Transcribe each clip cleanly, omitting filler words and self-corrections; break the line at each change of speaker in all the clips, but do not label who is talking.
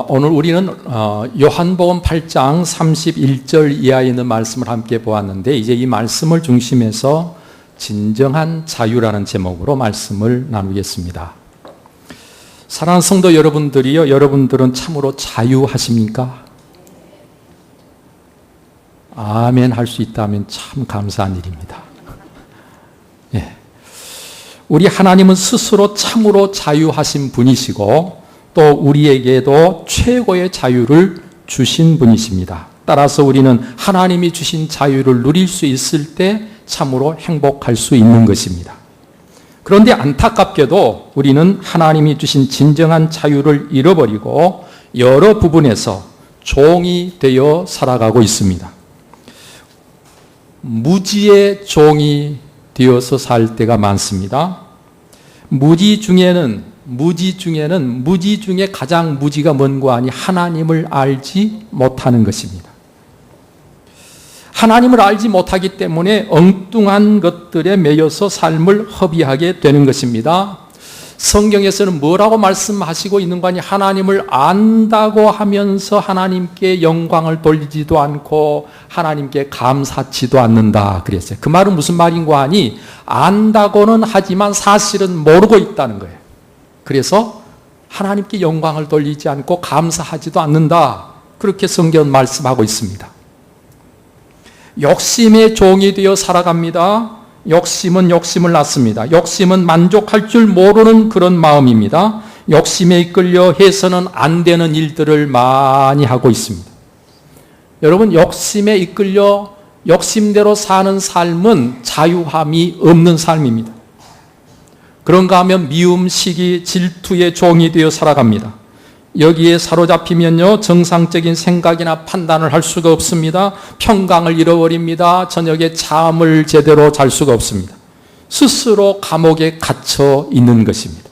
오늘 우리는 요한복음 8장 31절 이하에 있는 말씀을 함께 보았는데, 이제 이 말씀을 중심해서 진정한 자유라는 제목으로 말씀을 나누겠습니다. 사랑하는 성도 여러분들이요, 여러분들은 참으로 자유하십니까? 아멘 할 수 있다면 참 감사한 일입니다. 예. 우리 하나님은 스스로 참으로 자유하신 분이시고, 또 우리에게도 최고의 자유를 주신 분이십니다. 따라서 우리는 하나님이 주신 자유를 누릴 수 있을 때 참으로 행복할 수 있는 것입니다. 그런데 안타깝게도 우리는 하나님이 주신 진정한 자유를 잃어버리고 여러 부분에서 종이 되어 살아가고 있습니다. 무지의 종이 되어서 살 때가 많습니다. 무지 중에 가장 무지가 뭔고 하니 하나님을 알지 못하는 것입니다. 하나님을 알지 못하기 때문에 엉뚱한 것들에 매여서 삶을 허비하게 되는 것입니다. 성경에서는 뭐라고 말씀하시고 있는 거 아니, 하나님을 안다고 하면서 하나님께 영광을 돌리지도 않고 하나님께 감사치도 않는다 그랬어요. 그 말은 무슨 말인고 하니, 안다고는 하지만 사실은 모르고 있다는 거예요. 그래서 하나님께 영광을 돌리지 않고 감사하지도 않는다, 그렇게 성경은 말씀하고 있습니다. 욕심의 종이 되어 살아갑니다. 욕심은 욕심을 낳습니다. 욕심은 만족할 줄 모르는 그런 마음입니다. 욕심에 이끌려 해서는 안 되는 일들을 많이 하고 있습니다. 여러분, 욕심에 이끌려 욕심대로 사는 삶은 자유함이 없는 삶입니다. 그런가 하면 미움, 시기, 질투의 종이 되어 살아갑니다. 여기에 사로잡히면요, 정상적인 생각이나 판단을 할 수가 없습니다. 평강을 잃어버립니다. 저녁에 잠을 제대로 잘 수가 없습니다. 스스로 감옥에 갇혀 있는 것입니다.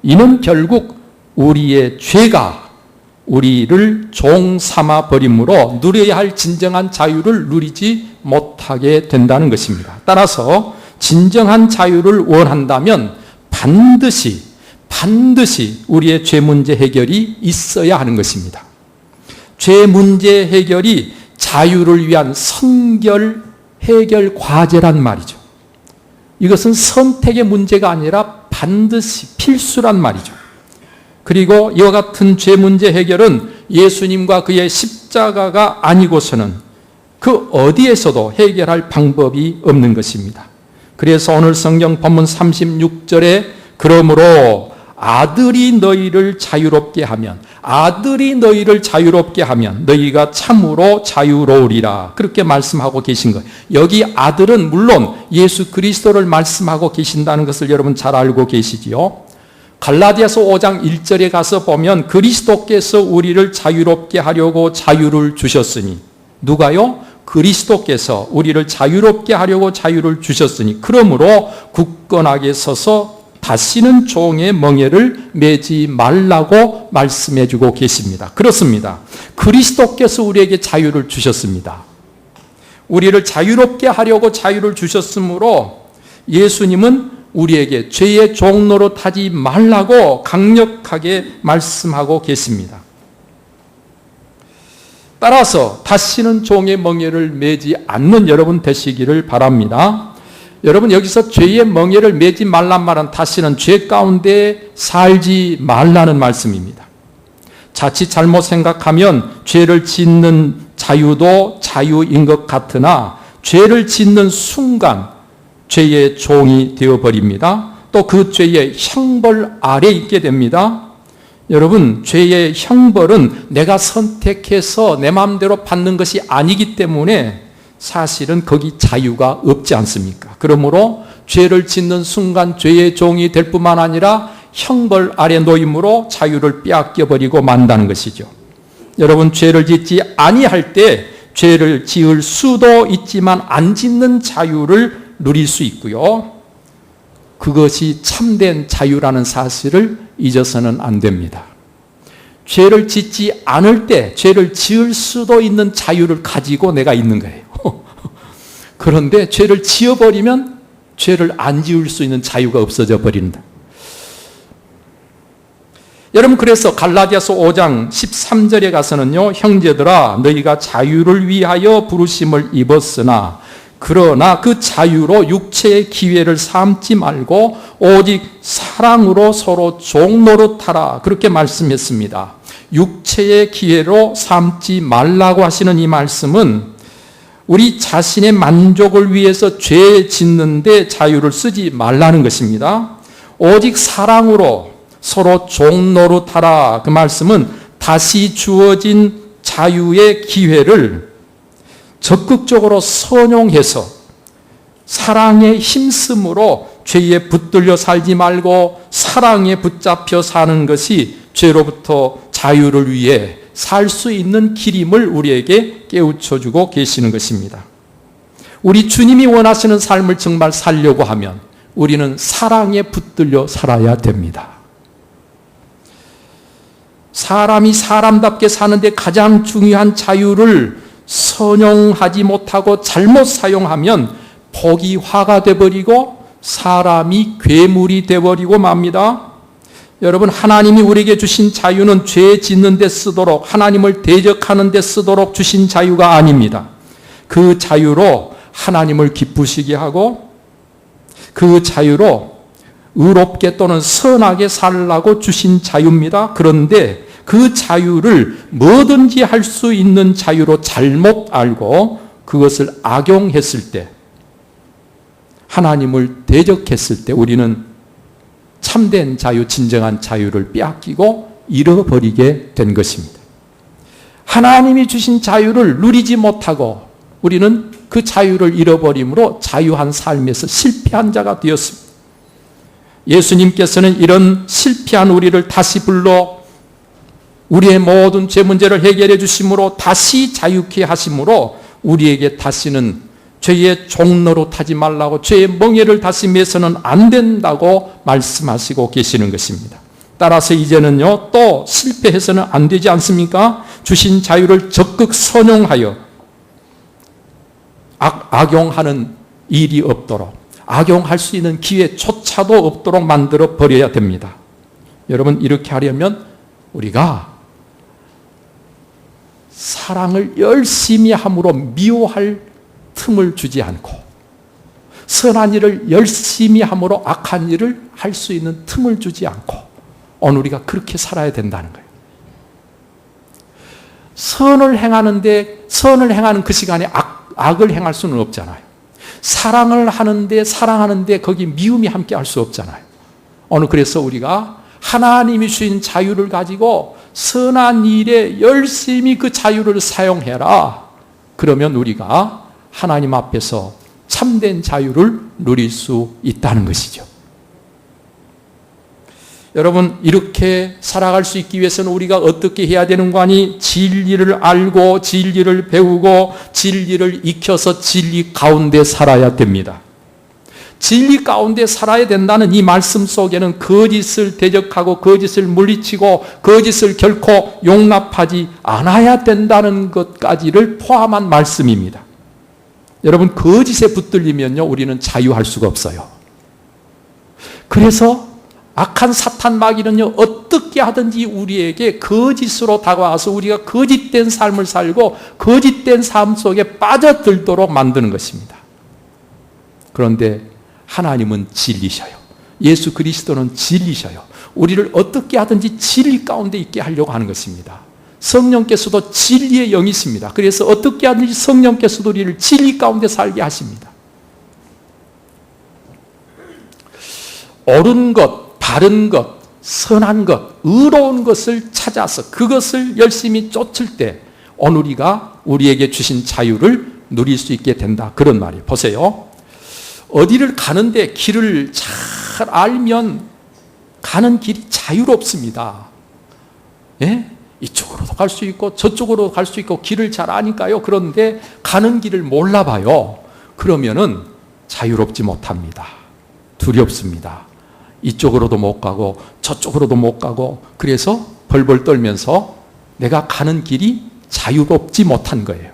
이는 결국 우리의 죄가 우리를 종 삼아 버림으로 누려야 할 진정한 자유를 누리지 못하게 된다는 것입니다. 따라서 진정한 자유를 원한다면 반드시 우리의 죄 문제 해결이 있어야 하는 것입니다. 죄 문제 해결이 자유를 위한 선결 해결 과제란 말이죠. 이것은 선택의 문제가 아니라 반드시 필수란 말이죠. 그리고 이와 같은 죄 문제 해결은 예수님과 그의 십자가가 아니고서는 그 어디에서도 해결할 방법이 없는 것입니다. 그래서 오늘 성경 본문 36절에 그러므로 아들이 너희를 자유롭게 하면 너희가 참으로 자유로우리라, 그렇게 말씀하고 계신 거예요. 여기 아들은 물론 예수 그리스도를 말씀하고 계신다는 것을 여러분 잘 알고 계시지요. 갈라디아서 5장 1절에 가서 보면 그리스도께서 우리를 자유롭게 하려고 자유를 주셨으니, 누가요? 그리스도께서 우리를 자유롭게 하려고 자유를 주셨으니 그러므로 굳건하게 서서 다시는 종의 멍에를 매지 말라고 말씀해 주고 계십니다. 그렇습니다. 그리스도께서 우리에게 자유를 주셨습니다. 우리를 자유롭게 하려고 자유를 주셨으므로 예수님은 우리에게 죄의 종 노릇하지 말라고 강력하게 말씀하고 계십니다. 따라서 다시는 종의 멍에를 매지 않는 여러분 되시기를 바랍니다. 여러분, 여기서 죄의 멍에를 매지 말란 말은 다시는 죄 가운데 살지 말라는 말씀입니다. 자칫 잘못 생각하면 죄를 짓는 자유도 자유인 것 같으나 죄를 짓는 순간 죄의 종이 되어버립니다. 또 그 죄의 형벌 아래 있게 됩니다. 여러분, 죄의 형벌은 내가 선택해서 내 마음대로 받는 것이 아니기 때문에 사실은 거기 자유가 없지 않습니까? 그러므로 죄를 짓는 순간 죄의 종이 될 뿐만 아니라 형벌 아래 놓임으로 자유를 빼앗겨버리고 만다는 것이죠. 여러분, 죄를 짓지 아니할 때 죄를 지을 수도 있지만 안 짓는 자유를 누릴 수 있고요. 그것이 참된 자유라는 사실을 잊어서는 안 됩니다. 죄를 짓지 않을 때 죄를 지을 수도 있는 자유를 가지고 내가 있는 거예요. 그런데 죄를 지어버리면 죄를 안 지을 수 있는 자유가 없어져 버린다. 여러분, 그래서 갈라디아서 5장 13절에 가서는요, 형제들아 너희가 자유를 위하여 부르심을 입었으나 그러나 그 자유로 육체의 기회를 삼지 말고 오직 사랑으로 서로 종노릇하라, 그렇게 말씀했습니다. 육체의 기회로 삼지 말라고 하시는 이 말씀은 우리 자신의 만족을 위해서 죄 짓는데 자유를 쓰지 말라는 것입니다. 오직 사랑으로 서로 종노릇하라, 그 말씀은 다시 주어진 자유의 기회를 적극적으로 선용해서 사랑에 힘쓰므로 죄에 붙들려 살지 말고 사랑에 붙잡혀 사는 것이 죄로부터 자유를 위해 살 수 있는 길임을 우리에게 깨우쳐주고 계시는 것입니다. 우리 주님이 원하시는 삶을 정말 살려고 하면 우리는 사랑에 붙들려 살아야 됩니다. 사람이 사람답게 사는데 가장 중요한 자유를 선용하지 못하고 잘못 사용하면 복이 화가 되어버리고 사람이 괴물이 되어버리고 맙니다. 여러분, 하나님이 우리에게 주신 자유는 죄 짓는 데 쓰도록, 하나님을 대적하는 데 쓰도록 주신 자유가 아닙니다. 그 자유로 하나님을 기쁘시게 하고 그 자유로 의롭게 또는 선하게 살라고 주신 자유입니다. 그런데 그 자유를 뭐든지 할 수 있는 자유로 잘못 알고 그것을 악용했을 때, 하나님을 대적했을 때 우리는 참된 자유, 진정한 자유를 빼앗기고 잃어버리게 된 것입니다. 하나님이 주신 자유를 누리지 못하고 우리는 그 자유를 잃어버림으로 자유한 삶에서 실패한 자가 되었습니다. 예수님께서는 이런 실패한 우리를 다시 불러 우리의 모든 죄 문제를 해결해 주심으로 다시 자유케 하심으로 우리에게 다시는 죄의 종로로 타지 말라고, 죄의 멍에를 다시 매서는 안 된다고 말씀하시고 계시는 것입니다. 따라서 이제는요, 또 실패해서는 안 되지 않습니까? 주신 자유를 적극 선용하여 악용하는 일이 없도록, 악용할 수 있는 기회조차도 없도록 만들어 버려야 됩니다. 여러분, 이렇게 하려면 우리가 사랑을 열심히 함으로 미워할 틈을 주지 않고, 선한 일을 열심히 함으로 악한 일을 할 수 있는 틈을 주지 않고 오늘 우리가 그렇게 살아야 된다는 거예요. 선을 행하는 그 시간에 악을 행할 수는 없잖아요. 사랑을 하는데, 사랑하는데 거기 미움이 함께 할 수 없잖아요. 오늘 그래서 우리가 하나님이 주신 자유를 가지고 선한 일에 열심히 그 자유를 사용해라. 그러면 우리가 하나님 앞에서 참된 자유를 누릴 수 있다는 것이죠. 여러분, 이렇게 살아갈 수 있기 위해서는 우리가 어떻게 해야 되는 거 아니? 진리를 알고 진리를 배우고 진리를 익혀서 진리 가운데 살아야 됩니다. 진리 가운데 살아야 된다는 이 말씀 속에는 거짓을 대적하고 거짓을 물리치고 거짓을 결코 용납하지 않아야 된다는 것까지를 포함한 말씀입니다. 여러분, 거짓에 붙들리면요, 우리는 자유할 수가 없어요. 그래서 악한 사탄 마귀는요, 어떻게 하든지 우리에게 거짓으로 다가와서 우리가 거짓된 삶을 살고 거짓된 삶 속에 빠져들도록 만드는 것입니다. 그런데 하나님은 진리셔요. 예수 그리스도는 진리셔요. 우리를 어떻게 하든지 진리 가운데 있게 하려고 하는 것입니다. 성령께서도 진리의 영이 있습니다. 그래서 어떻게 하든지 성령께서도 우리를 진리 가운데 살게 하십니다. 옳은 것, 바른 것, 선한 것, 의로운 것을 찾아서 그것을 열심히 쫓을 때 오늘 우리가 우리에게 주신 자유를 누릴 수 있게 된다. 그런 말이에요. 보세요. 어디를 가는데 길을 잘 알면 가는 길이 자유롭습니다. 예? 이쪽으로도 갈 수 있고 저쪽으로도 갈 수 있고 길을 잘 아니까요. 그런데 가는 길을 몰라봐요. 그러면은 자유롭지 못합니다. 두렵습니다. 이쪽으로도 못 가고 저쪽으로도 못 가고 그래서 벌벌 떨면서 내가 가는 길이 자유롭지 못한 거예요.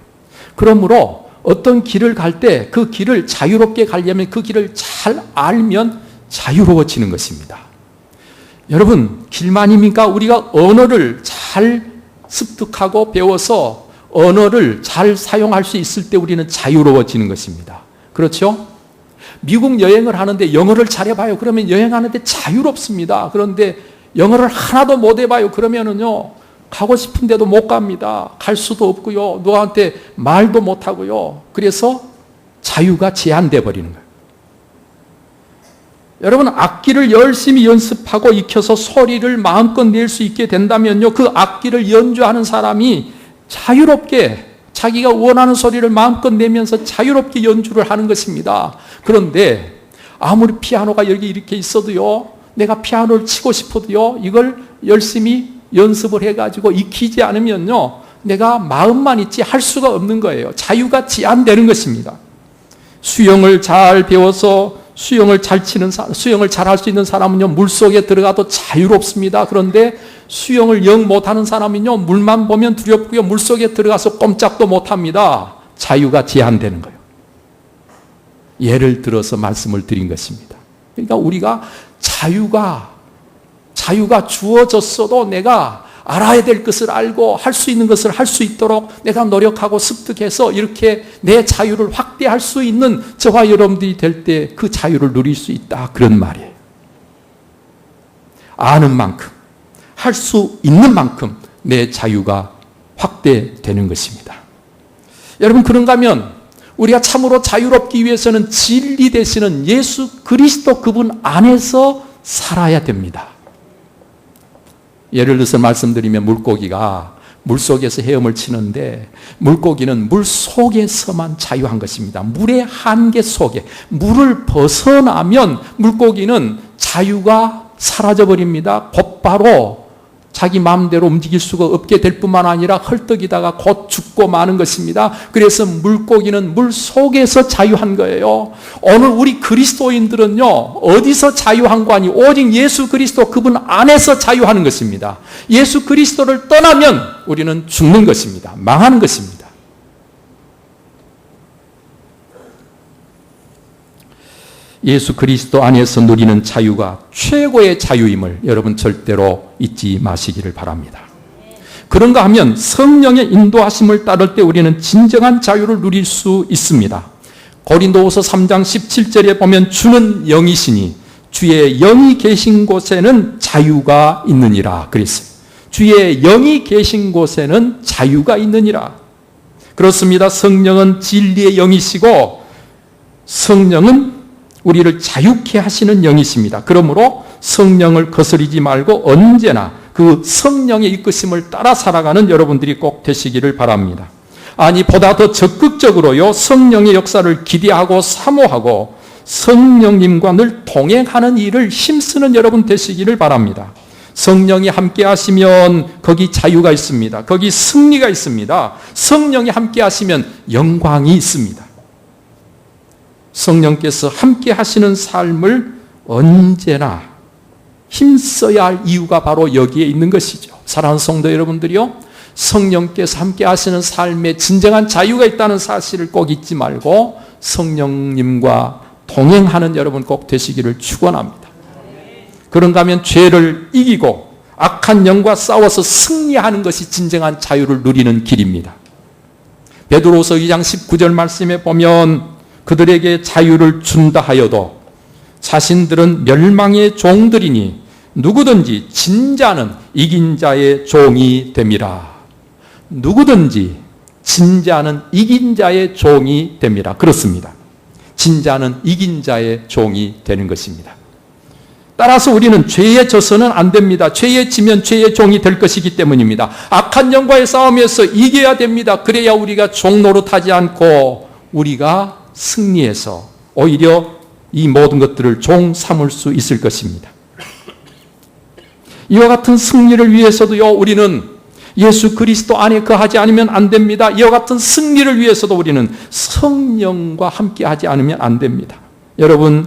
그러므로 어떤 길을 갈 때 그 길을 자유롭게 가려면 그 길을 잘 알면 자유로워지는 것입니다. 여러분, 길만입니까? 우리가 언어를 잘 습득하고 배워서 언어를 잘 사용할 수 있을 때 우리는 자유로워지는 것입니다. 그렇죠? 미국 여행을 하는데 영어를 잘해봐요. 그러면 여행하는데 자유롭습니다. 그런데 영어를 하나도 못 해봐요. 그러면은요, 가고 싶은데도 못 갑니다. 갈 수도 없고요. 누구한테 말도 못 하고요. 그래서 자유가 제한돼 버리는 거예요. 여러분, 악기를 열심히 연습하고 익혀서 소리를 마음껏 낼 수 있게 된다면요, 그 악기를 연주하는 사람이 자유롭게 자기가 원하는 소리를 마음껏 내면서 자유롭게 연주를 하는 것입니다. 그런데 아무리 피아노가 여기 이렇게 있어도요, 내가 피아노를 치고 싶어도요, 이걸 열심히 연습을 해가지고 익히지 않으면요, 내가 마음만 있지 할 수가 없는 거예요. 자유가 제한되는 것입니다. 수영을 잘 배워서 수영을 잘 할 수 있는 사람은요, 물속에 들어가도 자유롭습니다. 그런데 수영을 영 못하는 사람은요, 물만 보면 두렵고요, 물속에 들어가서 꼼짝도 못합니다. 자유가 제한되는 거예요. 예를 들어서 말씀을 드린 것입니다. 그러니까 우리가 자유가 주어졌어도 내가 알아야 될 것을 알고 할 수 있는 것을 할 수 있도록 내가 노력하고 습득해서 이렇게 내 자유를 확대할 수 있는 저와 여러분들이 될 때 그 자유를 누릴 수 있다, 그런 말이에요. 아는 만큼, 할 수 있는 만큼 내 자유가 확대되는 것입니다. 여러분, 그런가 하면 우리가 참으로 자유롭기 위해서는 진리 되시는 예수 그리스도 그분 안에서 살아야 됩니다. 예를 들어서 말씀드리면, 물고기가 물속에서 헤엄을 치는데 물고기는 물 속에서만 자유한 것입니다. 물의 한계 속에, 물을 벗어나면 물고기는 자유가 사라져버립니다. 곧바로 자기 마음대로 움직일 수가 없게 될 뿐만 아니라 헐떡이다가 곧 죽고 마는 것입니다. 그래서 물고기는 물 속에서 자유한 거예요. 오늘 우리 그리스도인들은요, 어디서 자유한 거 아니, 오직 예수 그리스도 그분 안에서 자유하는 것입니다. 예수 그리스도를 떠나면 우리는 죽는 것입니다. 망하는 것입니다. 예수 그리스도 안에서 누리는 자유가 최고의 자유임을 여러분 절대로 잊지 마시기를 바랍니다. 그런가 하면 성령의 인도하심을 따를 때 우리는 진정한 자유를 누릴 수 있습니다. 고린도후서 3장 17절에 보면 주는 영이시니 주의 영이 계신 곳에는 자유가 있느니라 그랬어요. 주의 영이 계신 곳에는 자유가 있느니라. 그렇습니다. 성령은 진리의 영이시고 성령은 우리를 자유케 하시는 영이십니다. 그러므로 성령을 거스르지 말고 언제나 그 성령의 이끄심을 따라 살아가는 여러분들이 꼭 되시기를 바랍니다. 아니, 보다 더 적극적으로요, 성령의 역사를 기대하고 사모하고 성령님과 늘 동행하는 일을 힘쓰는 여러분 되시기를 바랍니다. 성령이 함께 하시면 거기 자유가 있습니다. 거기 승리가 있습니다. 성령이 함께 하시면 영광이 있습니다. 성령께서 함께 하시는 삶을 언제나 힘써야 할 이유가 바로 여기에 있는 것이죠. 사랑하는 성도 여러분들이요, 성령께서 함께 하시는 삶에 진정한 자유가 있다는 사실을 꼭 잊지 말고 성령님과 동행하는 여러분 꼭 되시기를 축원합니다. 그런가 하면 죄를 이기고 악한 영과 싸워서 승리하는 것이 진정한 자유를 누리는 길입니다. 베드로서 2장 19절 말씀에 보면 그들에게 자유를 준다 하여도 자신들은 멸망의 종들이니 누구든지 진자는 이긴 자의 종이 됨이라. 누구든지 진자는 이긴 자의 종이 됨이라. 그렇습니다. 진자는 이긴 자의 종이 되는 것입니다. 따라서 우리는 죄에 져서는 안 됩니다. 죄에 지면 죄의 종이 될 것이기 때문입니다. 악한 영과의 싸움에서 이겨야 됩니다. 그래야 우리가 종 노릇하지 않고 우리가 승리해서 오히려 이 모든 것들을 종 삼을 수 있을 것입니다. 이와 같은 승리를 위해서도요, 우리는 예수 그리스도 안에 거하지 않으면 안 됩니다. 이와 같은 승리를 위해서도 우리는 성령과 함께 하지 않으면 안 됩니다. 여러분,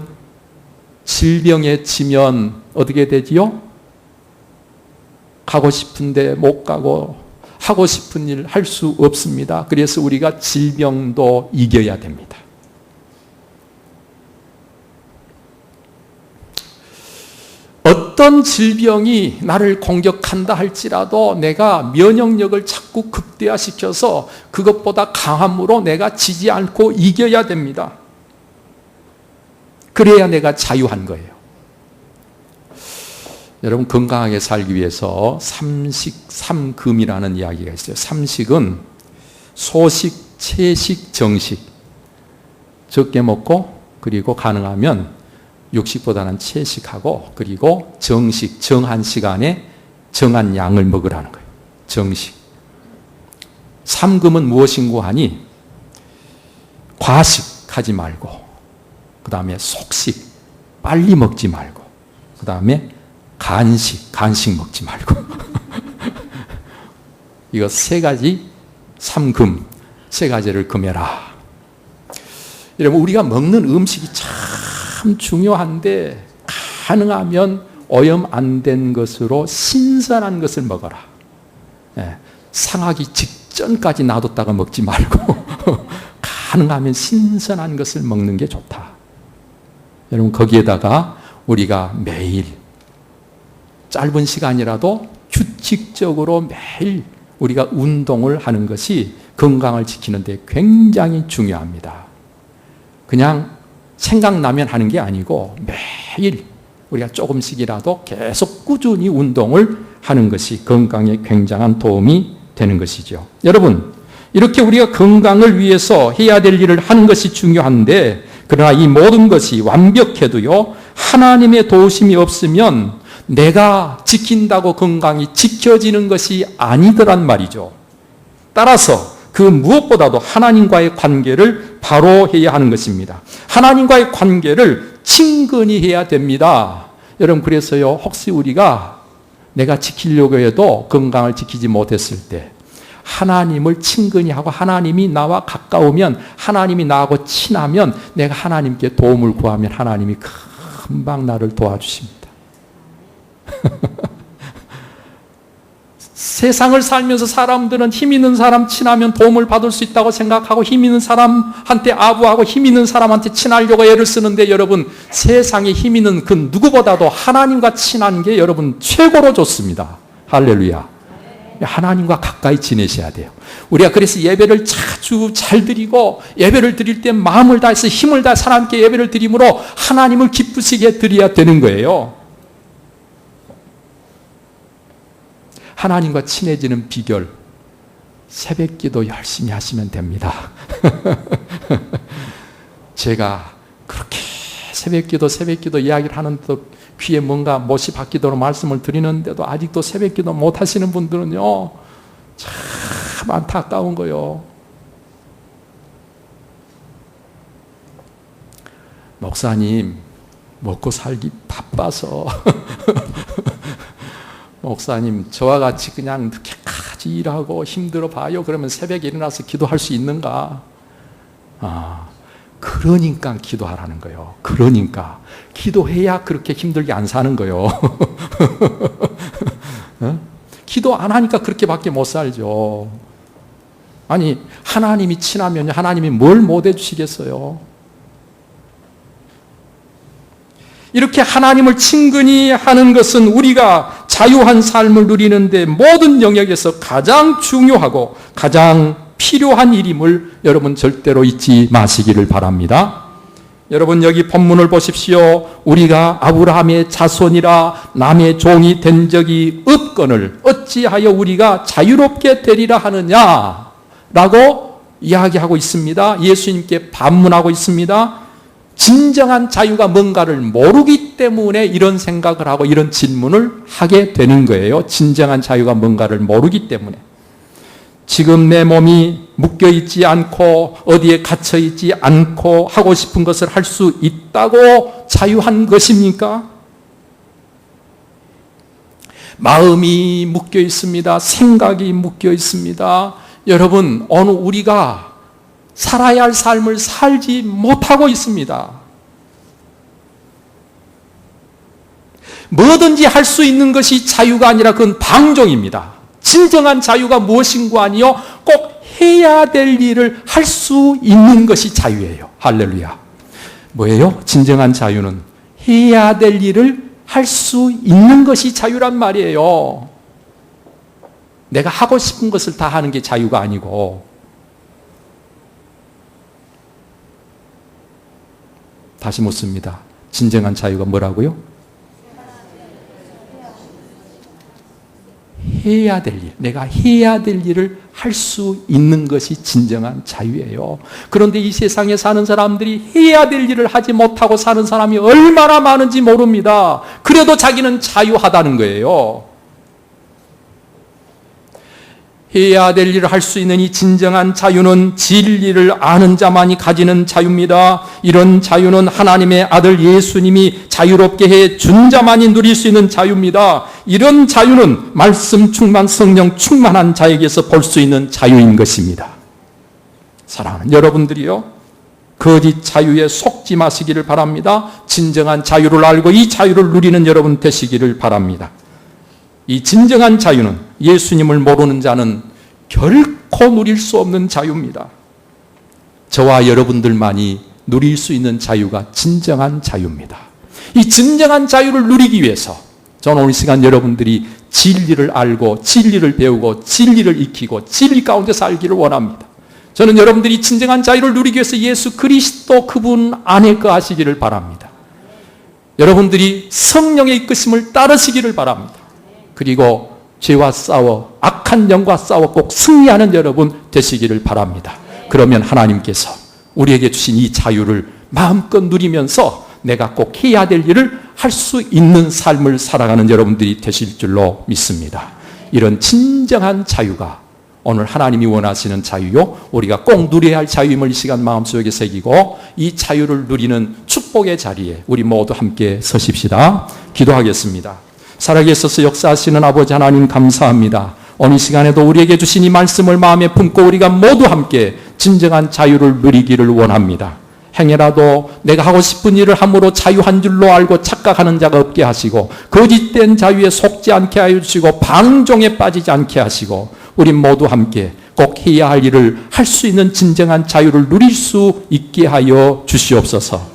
질병에 지면 어떻게 되지요? 가고 싶은데 못 가고 하고 싶은 일 할 수 없습니다. 그래서 우리가 질병도 이겨야 됩니다. 어떤 질병이 나를 공격한다 할지라도 내가 면역력을 자꾸 극대화시켜서 그것보다 강함으로 내가 지지 않고 이겨야 됩니다. 그래야 내가 자유한 거예요. 여러분, 건강하게 살기 위해서 삼식, 삼금이라는 이야기가 있어요. 삼식은 소식, 채식, 정식. 적게 먹고, 그리고 가능하면 육식보다는 채식하고, 그리고 정식, 정한 시간에 정한 양을 먹으라는 거예요. 정식. 삼금은 무엇인고 하니, 과식하지 말고, 그 다음에 속식, 빨리 먹지 말고, 그 다음에 간식 먹지 말고. 이거 세 가지, 삼금, 세 가지를 금해라. 여러분, 우리가 먹는 음식이 참 중요한데, 가능하면 오염 안 된 것으로 신선한 것을 먹어라. 상하기 직전까지 놔뒀다가 먹지 말고, 가능하면 신선한 것을 먹는 게 좋다. 여러분, 거기에다가 우리가 매일 짧은 시간이라도 규칙적으로 매일 우리가 운동을 하는 것이 건강을 지키는 데 굉장히 중요합니다. 그냥 생각나면 하는 게 아니고 매일 우리가 조금씩이라도 계속 꾸준히 운동을 하는 것이 건강에 굉장한 도움이 되는 것이죠. 여러분, 이렇게 우리가 건강을 위해서 해야 될 일을 하는 것이 중요한데, 그러나 이 모든 것이 완벽해도요, 하나님의 도우심이 없으면 내가 지킨다고 건강이 지켜지는 것이 아니더란 말이죠. 따라서 그 무엇보다도 하나님과의 관계를 바로 해야 하는 것입니다. 하나님과의 관계를 친근히 해야 됩니다. 여러분, 그래서요, 혹시 우리가 내가 지키려고 해도 건강을 지키지 못했을 때 하나님을 친근히 하고 하나님이 나와 가까우면, 하나님이 나하고 친하면, 내가 하나님께 도움을 구하면 하나님이 금방 나를 도와주십니다. 세상을 살면서 사람들은 힘 있는 사람 친하면 도움을 받을 수 있다고 생각하고, 힘 있는 사람한테 아부하고 힘 있는 사람한테 친하려고 애를 쓰는데, 여러분, 세상에 힘 있는 그 누구보다도 하나님과 친한 게 여러분 최고로 좋습니다. 할렐루야. 하나님과 가까이 지내셔야 돼요. 우리가 그래서 예배를 자주 잘 드리고, 예배를 드릴 때 마음을 다해서 힘을 다해서 하나님께 예배를 드림으로 하나님을 기쁘시게 드려야 되는 거예요. 하나님과 친해지는 비결, 새벽기도 열심히 하시면 됩니다. 제가 그렇게 새벽기도 이야기를 하는데도 귀에 뭔가 못이 박히도록 말씀을 드리는데도 아직도 새벽기도 못 하시는 분들은요, 참 안타까운 거요. 목사님, 먹고 살기 바빠서 목사님, 저와 같이 그냥 늦게까지 일하고 힘들어 봐요. 그러면 새벽에 일어나서 기도할 수 있는가? 그러니까 기도하라는 거예요. 그러니까 기도해야 그렇게 힘들게 안 사는 거예요. 기도 안 하니까 그렇게밖에 못 살죠. 아니, 하나님이 친하면 하나님이 뭘 못 해주시겠어요? 이렇게 하나님을 친근히 하는 것은 우리가 자유한 삶을 누리는데 모든 영역에서 가장 중요하고 가장 필요한 일임을 여러분 절대로 잊지 마시기를 바랍니다. 여러분, 여기 본문을 보십시오. 우리가 아브라함의 자손이라 남의 종이 된 적이 없거늘 어찌하여 우리가 자유롭게 되리라 하느냐라고 이야기하고 있습니다. 예수님께 반문하고 있습니다. 진정한 자유가 뭔가를 모르기 때문에 이런 생각을 하고 이런 질문을 하게 되는 거예요. 진정한 자유가 뭔가를 모르기 때문에. 지금 내 몸이 묶여있지 않고 어디에 갇혀있지 않고 하고 싶은 것을 할 수 있다고 자유한 것입니까? 마음이 묶여 있습니다. 생각이 묶여 있습니다. 여러분, 오늘 우리가 살아야 할 삶을 살지 못하고 있습니다. 뭐든지 할 수 있는 것이 자유가 아니라 그건 방종입니다. 진정한 자유가 무엇인고 아니요, 꼭 해야 될 일을 할 수 있는 것이 자유예요. 할렐루야. 뭐예요? 진정한 자유는 해야 될 일을 할 수 있는 것이 자유란 말이에요. 내가 하고 싶은 것을 다 하는 게 자유가 아니고. 다시 묻습니다. 진정한 자유가 뭐라고요? 해야 될 일, 내가 해야 될 일을 할 수 있는 것이 진정한 자유예요. 그런데 이 세상에 사는 사람들이 해야 될 일을 하지 못하고 사는 사람이 얼마나 많은지 모릅니다. 그래도 자기는 자유하다는 거예요. 해야 될 일을 할 수 있는 이 진정한 자유는 진리를 아는 자만이 가지는 자유입니다. 이런 자유는 하나님의 아들 예수님이 자유롭게 해 준 자만이 누릴 수 있는 자유입니다. 이런 자유는 말씀 충만, 성령 충만한 자에게서 볼 수 있는 자유인 것입니다. 사랑하는 여러분들이요, 거짓 자유에 속지 마시기를 바랍니다. 진정한 자유를 알고 이 자유를 누리는 여러분 되시기를 바랍니다. 이 진정한 자유는 예수님을 모르는 자는 결코 누릴 수 없는 자유입니다. 저와 여러분들만이 누릴 수 있는 자유가 진정한 자유입니다. 이 진정한 자유를 누리기 위해서 저는 오늘 시간 여러분들이 진리를 알고 진리를 배우고 진리를 익히고 진리 가운데 살기를 원합니다. 저는 여러분들이 진정한 자유를 누리기 위해서 예수 그리스도 그분 안에 거하시기를 바랍니다. 여러분들이 성령의 이끄심을 따르시기를 바랍니다. 그리고 죄와 싸워 악한 영과 싸워 꼭 승리하는 여러분 되시기를 바랍니다. 그러면 하나님께서 우리에게 주신 이 자유를 마음껏 누리면서 내가 꼭 해야 될 일을 할 수 있는 삶을 살아가는 여러분들이 되실 줄로 믿습니다. 이런 진정한 자유가 오늘 하나님이 원하시는 자유요, 우리가 꼭 누려야 할 자유임을 이 시간 마음속에 새기고 이 자유를 누리는 축복의 자리에 우리 모두 함께 서십시다. 기도하겠습니다. 살아계셔서 역사하시는 아버지 하나님 감사합니다. 오늘 시간에도 우리에게 주신 이 말씀을 마음에 품고 우리가 모두 함께 진정한 자유를 누리기를 원합니다. 행여라도 내가 하고 싶은 일을 함으로 자유한 줄로 알고 착각하는 자가 없게 하시고 거짓된 자유에 속지 않게 하여 주시고 방종에 빠지지 않게 하시고 우리 모두 함께 꼭 해야 할 일을 할 수 있는 진정한 자유를 누릴 수 있게 하여 주시옵소서.